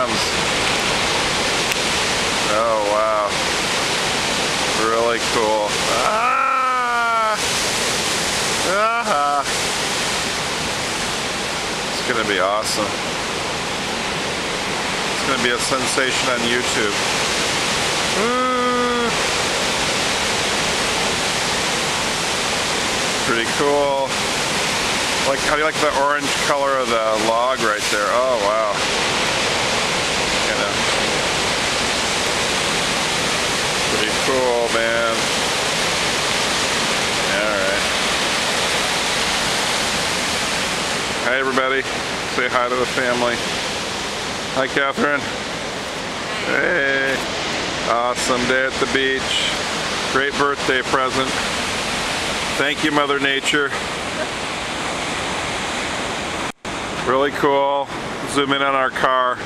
hands. Oh wow. Really cool. Ah! Ah! It's gonna be awesome. It's gonna be a sensation on YouTube. Pretty cool. Like, how do you like the orange color of the log right there? Oh wow. Pretty cool, man. Alright. Hi everybody. Say hi to the family. Hi Catherine. Hey. Awesome day at the beach. Great birthday present. Thank you, Mother Nature. Really cool. Zoom in on our car.